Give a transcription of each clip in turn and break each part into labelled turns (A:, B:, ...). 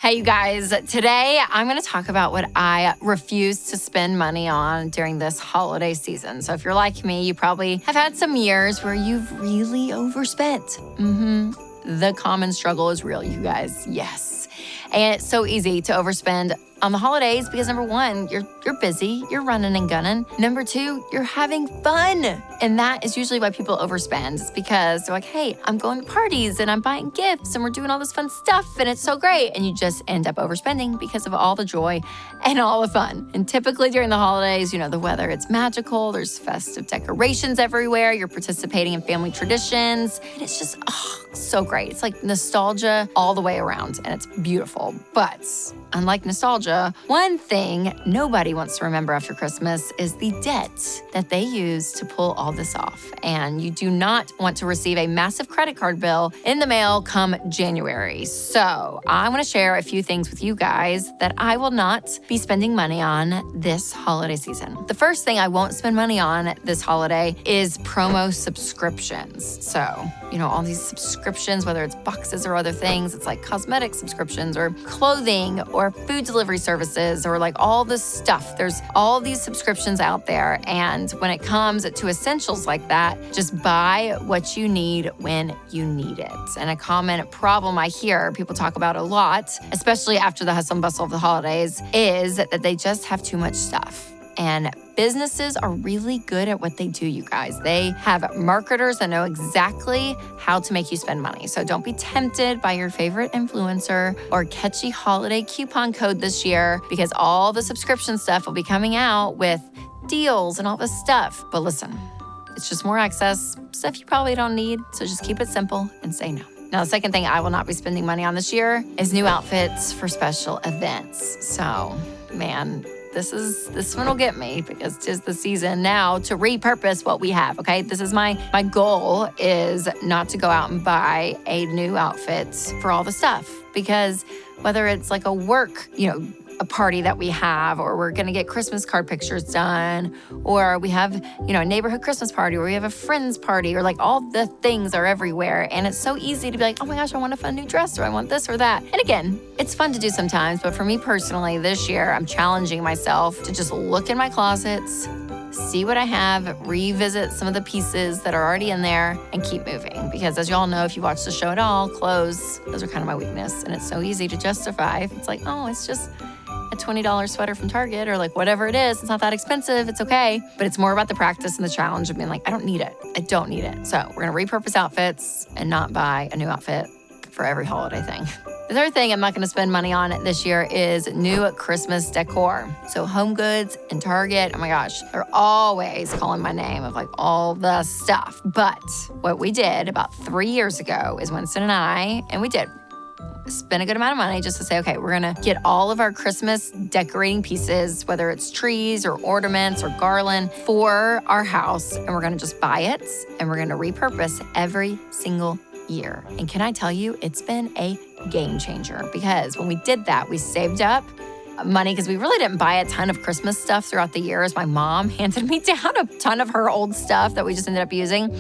A: Hey, you guys, today I'm going to talk about what I refuse to spend money on during this holiday season. So if you're like me, you probably have had some years where you've really overspent. The common struggle is real, you guys. Yes. And it's so easy to overspend on the holidays because number one, you're busy, you're running and gunning. Number two, you're having fun. And that is usually why people overspend. It's because they're like, hey, I'm going to parties and I'm buying gifts and we're doing all this fun stuff and it's so great. And you just end up overspending because of all the joy and all the fun. And typically during the holidays, the weather, it's magical. There's festive decorations everywhere. You're participating in family traditions. And it's just, so great. It's like nostalgia all the way around and it's beautiful. But unlike nostalgia, one thing nobody wants to remember after Christmas is the debt that they use to pull all this off. And you do not want to receive a massive credit card bill in the mail come January. So I want to share a few things with you guys that I will not be spending money on this holiday season. The first thing I won't spend money on this holiday is promo subscriptions. So, all these subscriptions, whether it's boxes or other things, it's like cosmetic subscriptions or clothing or food delivery services or like all this stuff. There's all these subscriptions out there. And when it comes to essentials like that, just buy what you need when you need it. And a common problem I hear people talk about a lot, especially after the hustle and bustle of the holidays, is that they just have too much stuff. And businesses are really good at what they do, you guys. They have marketers that know exactly how to make you spend money. So don't be tempted by your favorite influencer or catchy holiday coupon code this year because all the subscription stuff will be coming out with deals and all this stuff. But listen, it's just more access, stuff you probably don't need. So just keep it simple and say no. Now, the second thing I will not be spending money on this year is new outfits for special events. So, man, this one will get me because it's the season now to repurpose what we have, okay? This is my goal is not to go out and buy a new outfit for all the stuff because whether it's like a work, a party that we have, or we're gonna get Christmas card pictures done, or we have, a neighborhood Christmas party, or we have a friend's party, or like all the things are everywhere. And it's so easy to be like, oh my gosh, I want a fun new dress, or I want this or that. And again, it's fun to do sometimes, but for me personally, this year, I'm challenging myself to just look in my closets, see what I have, revisit some of the pieces that are already in there, and keep moving. Because as y'all know, if you watch the show at all, clothes, those are kind of my weakness. And it's so easy to justify. It's like, oh, it's just a $20 sweater from Target or like whatever it is. It's not that expensive. It's okay. But it's more about the practice and the challenge of being like, I don't need it. I don't need it. So we're going to repurpose outfits and not buy a new outfit for every holiday thing. The third thing I'm not going to spend money on this year is new Christmas decor. So Home Goods and Target, oh my gosh, they're always calling my name of like all the stuff. But what we did about 3 years ago is Winston and I, and we did spend a good amount of money just to say, okay, we're gonna get all of our Christmas decorating pieces, whether it's trees or ornaments or garland for our house, and we're gonna just buy it and we're gonna repurpose every single year. And can I tell you, it's been a game changer because when we did that, we saved up money because we really didn't buy a ton of Christmas stuff throughout the years. My mom handed me down a ton of her old stuff that we just ended up using.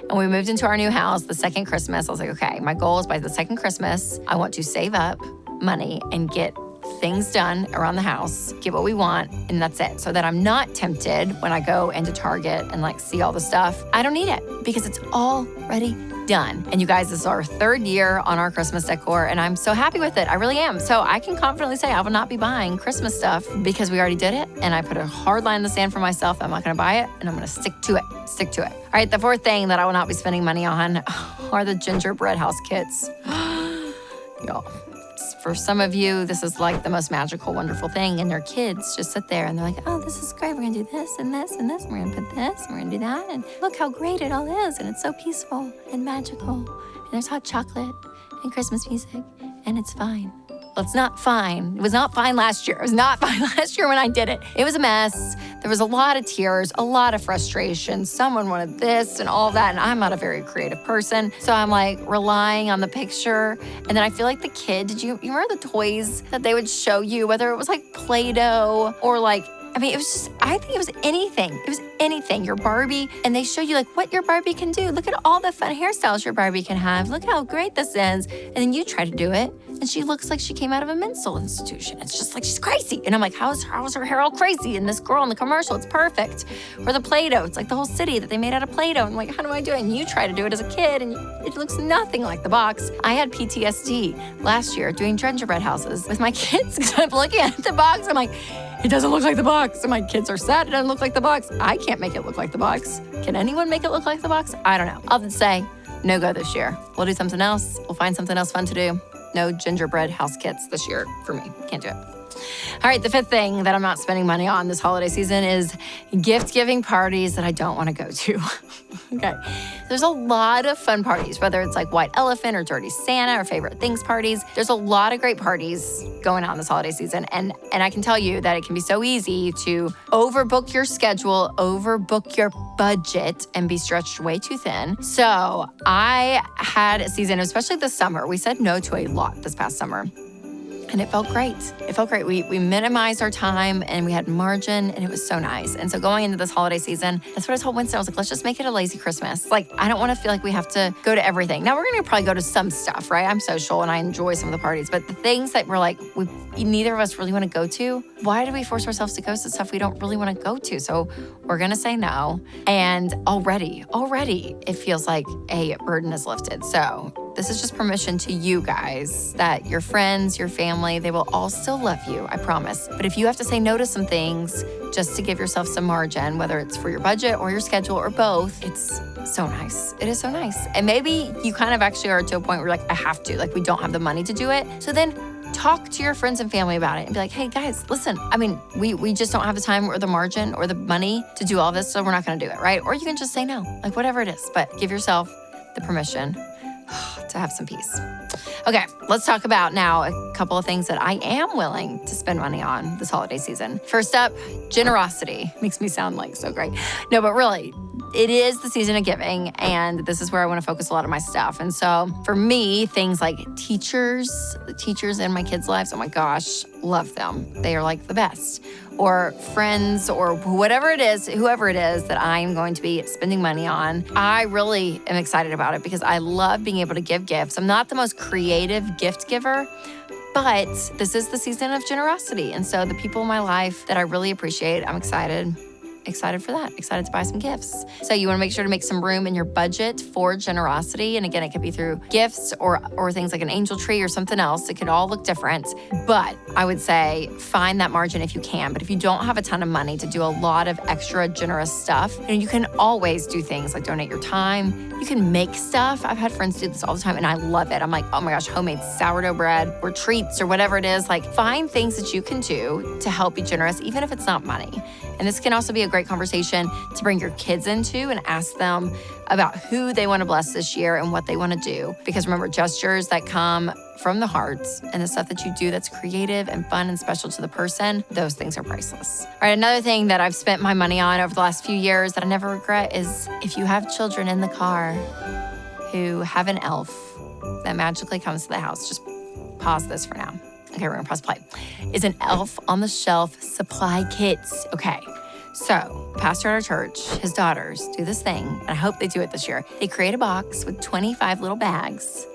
A: And we moved into our new house the second Christmas. I was like, okay, my goal is by the second Christmas, I want to save up money and get things done around the house, get what we want, and that's it. So that I'm not tempted when I go into Target and like see all the stuff. I don't need it because it's already done. And you guys, this is our third year on our Christmas decor, and I'm so happy with it. I really am. So I can confidently say I will not be buying Christmas stuff because we already did it, and I put a hard line in the sand for myself. I'm not gonna buy it, and I'm gonna stick to it. All right, the fourth thing that I will not be spending money on are the gingerbread house kits. Y'all. For some of you, this is like the most magical, wonderful thing. And their kids just sit there and they're like, oh, this is great. We're going to do this and this and this. And we're going to put this and we're going to do that. And look how great it all is. And it's so peaceful and magical. And there's hot chocolate and Christmas music. And it's fine. Well, it's not fine. It was not fine last year. It was not fine last year when I did it. It was a mess. There was a lot of tears, a lot of frustration. Someone wanted this and all that, and I'm not a very creative person. So I'm like relying on the picture. And then I feel like the kid, you remember the toys that they would show you, whether it was like Play-Doh or like I mean, I think it was anything. It was anything. Your Barbie, and they show you like what your Barbie can do. Look at all the fun hairstyles your Barbie can have. Look how great this is. And then you try to do it, and she looks like she came out of a mental institution. It's just like she's crazy. And I'm like, how's her hair all crazy? And this girl in the commercial, it's perfect. Or the Play-Doh, it's like the whole city that they made out of Play-Doh. And I'm like, how do I do it? And you try to do it as a kid, and it looks nothing like the box. I had PTSD last year doing gingerbread houses with my kids because I'm looking at the box. I'm like, it doesn't look like the box. And my kids are sad it doesn't look like the box. I can't make it look like the box. Can anyone make it look like the box? I don't know. I'll just say, no go this year. We'll do something else. We'll find something else fun to do. No gingerbread house kits this year for me. Can't do it. All right, the fifth thing that I'm not spending money on this holiday season is gift-giving parties that I don't want to go to. Okay. There's a lot of fun parties, whether it's like White Elephant or Dirty Santa or Favorite Things parties. There's a lot of great parties going on this holiday season. And I can tell you that it can be so easy to overbook your schedule, overbook your budget, and be stretched way too thin. So I had a season, especially this summer, we said no to a lot this past summer. And it felt great. It felt great. We minimized our time and we had margin, and it was so nice. And so going into this holiday season, that's what I told Winston. I was like, let's just make it a lazy Christmas. Like, I don't want to feel like we have to go to everything. Now, we're going to probably go to some stuff, right? I'm social and I enjoy some of the parties. But the things that we're like, neither of us really want to go to, why do we force ourselves to go to stuff we don't really want to go to? So we're going to say no. And already, it feels like a burden is lifted. So this is just permission to you guys that your friends, your family, they will all still love you, I promise. But if you have to say no to some things just to give yourself some margin, whether it's for your budget or your schedule or both, it's so nice. It is so nice. And maybe you kind of actually are to a point where you're like, I have to, like we don't have the money to do it. So then talk to your friends and family about it and be like, hey guys, listen, I mean, we just don't have the time or the margin or the money to do all this, so we're not gonna do it, right? Or you can just say no, like whatever it is, but give yourself the permission to have some peace. Okay, let's talk about now a couple of things that I am willing to spend money on this holiday season. First up, generosity. Makes me sound like so great. No, but really, it is the season of giving, and this is where I want to focus a lot of my stuff. And so for me, things like the teachers in my kids' lives, oh my gosh, love them. They are like the best. Or friends or whoever it is that I'm going to be spending money on. I really am excited about it because I love being able to give gifts. I'm not the most creative gift giver, but this is the season of generosity. And so the people in my life that I really appreciate, I'm excited for that. Excited to buy some gifts. So you want to make sure to make some room in your budget for generosity. And again, it could be through gifts or things like an angel tree or something else. It could all look different. But I would say find that margin if you can. But if you don't have a ton of money to do a lot of extra generous stuff, you can always do things like donate your time. You can make stuff. I've had friends do this all the time and I love it. I'm like, oh my gosh, homemade sourdough bread or treats or whatever it is. Like find things that you can do to help be generous, even if it's not money. And this can also be a great conversation to bring your kids into and ask them about who they want to bless this year and what they want to do. Because remember, gestures that come from the heart and the stuff that you do that's creative and fun and special to the person, those things are priceless. All right, another thing that I've spent my money on over the last few years that I never regret is if you have children in the car who have an elf that magically comes to the house, just pause this for now. Okay, we're gonna press play. Is an elf on the shelf supply kits. Okay, so pastor at our church, his daughters do this thing, and I hope they do it this year. They create a box with 25 little bags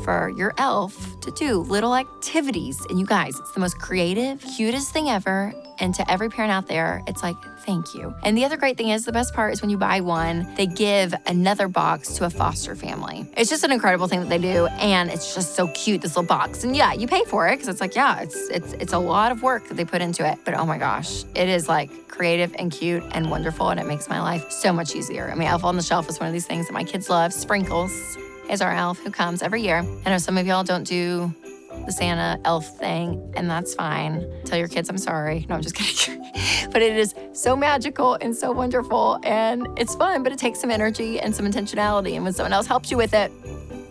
A: for your elf to do little activities. And you guys, it's the most creative, cutest thing ever. And to every parent out there, it's like, thank you. And the other great thing is, the best part is when you buy one, they give another box to a foster family. It's just an incredible thing that they do. And it's just so cute, this little box. And yeah, you pay for it because it's like, yeah, it's a lot of work that they put into it. But oh my gosh, it is like creative and cute and wonderful. And it makes my life so much easier. I mean, Elf on the Shelf is one of these things that my kids love. Sprinkles is our elf who comes every year. I know some of y'all don't do the Santa elf thing, and that's fine. Tell your kids I'm sorry. No, I'm just kidding. But it is so magical and so wonderful, and it's fun, but it takes some energy and some intentionality. And when someone else helps you with it,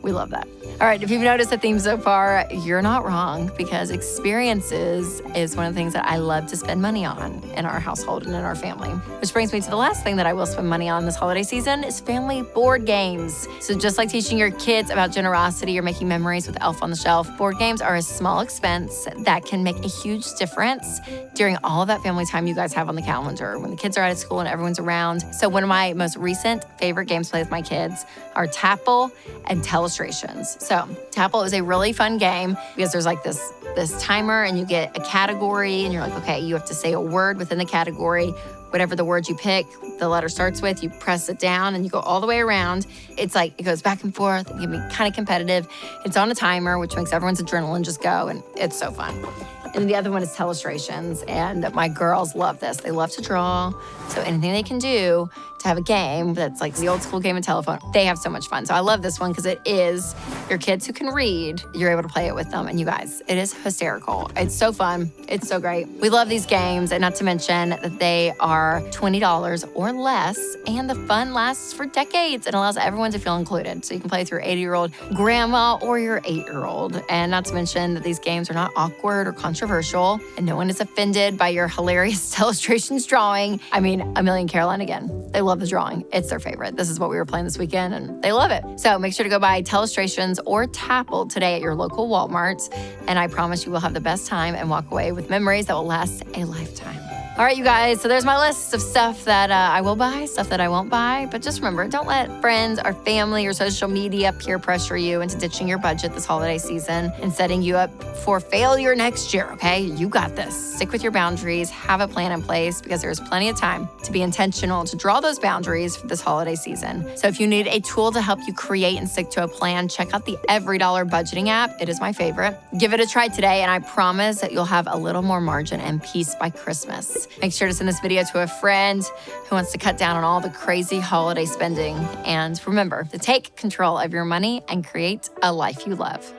A: we love that. All right, if you've noticed the theme so far, you're not wrong, because experiences is one of the things that I love to spend money on in our household and in our family. Which brings me to the last thing that I will spend money on this holiday season is family board games. So just like teaching your kids about generosity or making memories with Elf on the Shelf, board games are a small expense that can make a huge difference during all of that family time you guys have on the calendar when the kids are out of school and everyone's around. So one of my most recent favorite games to play with my kids are Tapple and Telestrations. So Tapple is a really fun game because there's like this timer and you get a category and you're like, okay, you have to say a word within the category. Whatever the word you pick, the letter starts with, you press it down and you go all the way around. It's like, it goes back and forth. It can be kind of competitive. It's on a timer, which makes everyone's adrenaline just go, and it's so fun. And the other one is Telestrations, and my girls love this. They love to draw, so anything they can do to have a game that's like the old school game of telephone, they have so much fun. So I love this one because it is your kids who can read, you're able to play it with them. And you guys, it is hysterical. It's so fun. It's so great. We love these games, and not to mention that they are $20 or less, and the fun lasts for decades and allows everyone to feel included. So you can play with your 80-year-old grandma or your 8-year-old. And not to mention that these games are not awkward or controversial, and no one is offended by your hilarious Telestrations drawing. I mean, Amelia and Caroline, again, they love the drawing. It's their favorite. This is what we were playing this weekend, and they love it. So make sure to go buy Telestrations or Tapple today at your local Walmart, and I promise you will have the best time and walk away with memories that will last a lifetime. All right, you guys, so there's my list of stuff that I will buy, stuff that I won't buy. But just remember, don't let friends or family or social media peer pressure you into ditching your budget this holiday season and setting you up for failure next year, okay? You got this. Stick with your boundaries, have a plan in place, because there's plenty of time to be intentional, to draw those boundaries for this holiday season. So if you need a tool to help you create and stick to a plan, check out the Every Dollar Budgeting app. It is my favorite. Give it a try today, and I promise that you'll have a little more margin and peace by Christmas. Make sure to send this video to a friend who wants to cut down on all the crazy holiday spending. And remember to take control of your money and create a life you love.